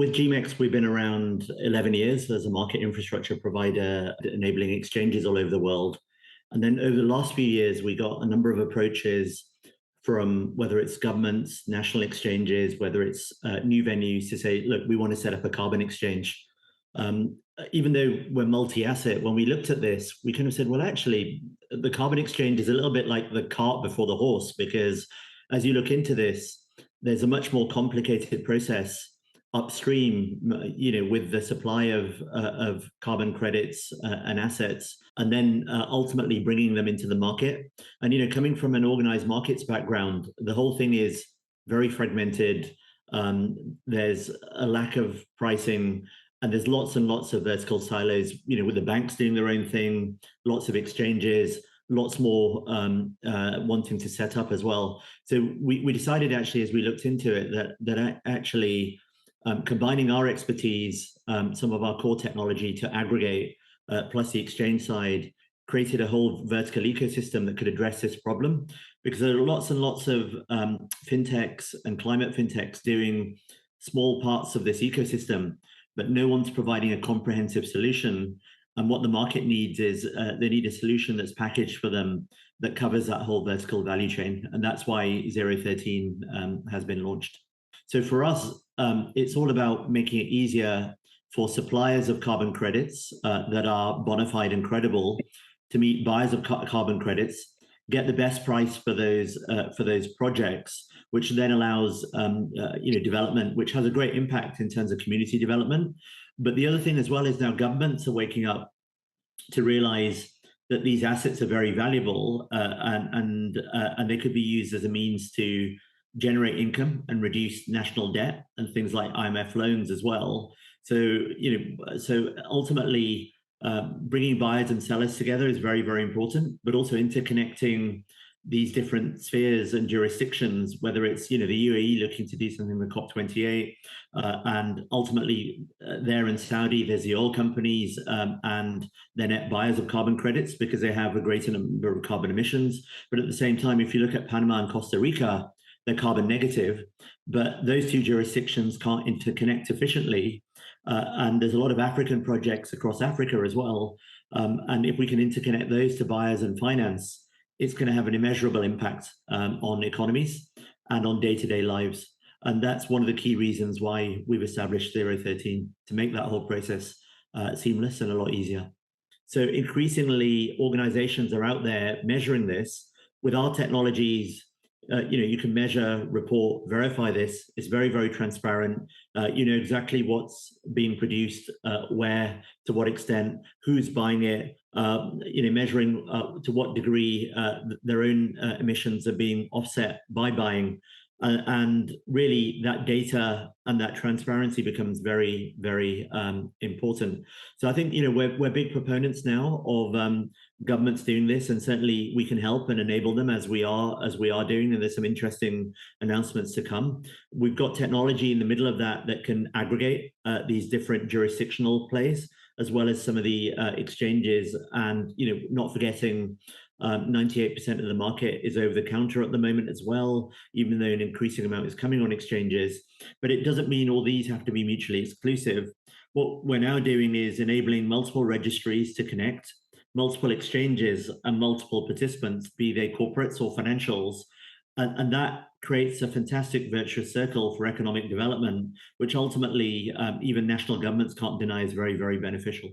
with GMEX, we've been around 11 years as a market infrastructure provider, enabling exchanges all over the world. And then over the last few years, we got a number of approaches from whether it's governments, national exchanges, whether it's new venues to say, look, we want to set up a carbon exchange. Even though we're multi-asset, when we looked at this, we kind of said, well, actually, the carbon exchange is a little bit like the cart before the horse, because as you look into this, there's a much more complicated process upstream, with the supply of carbon credits and assets, and then ultimately bringing them into the market. And coming from an organized markets background, the whole thing is very fragmented. There's a lack of pricing, and there's lots and lots of vertical silos. With the banks doing their own thing, lots of exchanges, lots more wanting to set up as well. So we decided actually, as we looked into it, that actually combining our expertise, some of our core technology to aggregate, plus the exchange side, created a whole vertical ecosystem that could address this problem. Because there are lots and lots of fintechs and climate fintechs doing small parts of this ecosystem, but no one's providing a comprehensive solution. And what the market needs is they need a solution that's packaged for them that covers that whole vertical value chain. And that's why ZERO13 has been launched. So for us, it's all about making it easier for suppliers of carbon credits that are bona fide and credible to meet buyers of carbon credits, get the best price for those projects, which then allows development, which has a great impact in terms of community development. But the other thing as well is now governments are waking up to realize that these assets are very valuable and they could be used as a means to generate income and reduce national debt and things like IMF loans as well. So ultimately, bringing buyers and sellers together is very, very important, but also interconnecting these different spheres and jurisdictions, whether it's the UAE looking to do something with COP28, and ultimately there in Saudi, there's the oil companies and they're net buyers of carbon credits because they have a greater number of carbon emissions. But at the same time, if you look at Panama and Costa Rica, they're carbon negative, but those two jurisdictions can't interconnect efficiently. And there's a lot of African projects across Africa as well. And if we can interconnect those to buyers and finance, it's going to have an immeasurable impact on economies and on day-to-day lives. And that's one of the key reasons why we've established ZERO13, to make that whole process seamless and a lot easier. So increasingly, organizations are out there measuring this. With our technologies, you can measure, report, verify this. It's very, very transparent. You know exactly what's being produced, where, to what extent, who's buying it, measuring to what degree their own emissions are being offset by buying. And really, that data and that transparency becomes very, very important. So I think we're big proponents now of governments doing this, and certainly we can help and enable them as we are doing. And there's some interesting announcements to come. We've got technology in the middle of that can aggregate these different jurisdictional plays, as well as some of the exchanges, and not forgetting 98% of the market is over the counter at the moment as well, even though an increasing amount is coming on exchanges. But it doesn't mean all these have to be mutually exclusive. What we're now doing is enabling multiple registries to connect, multiple exchanges and multiple participants, be they corporates or financials. And that creates a fantastic virtuous circle for economic development, which ultimately even national governments can't deny is very, very beneficial.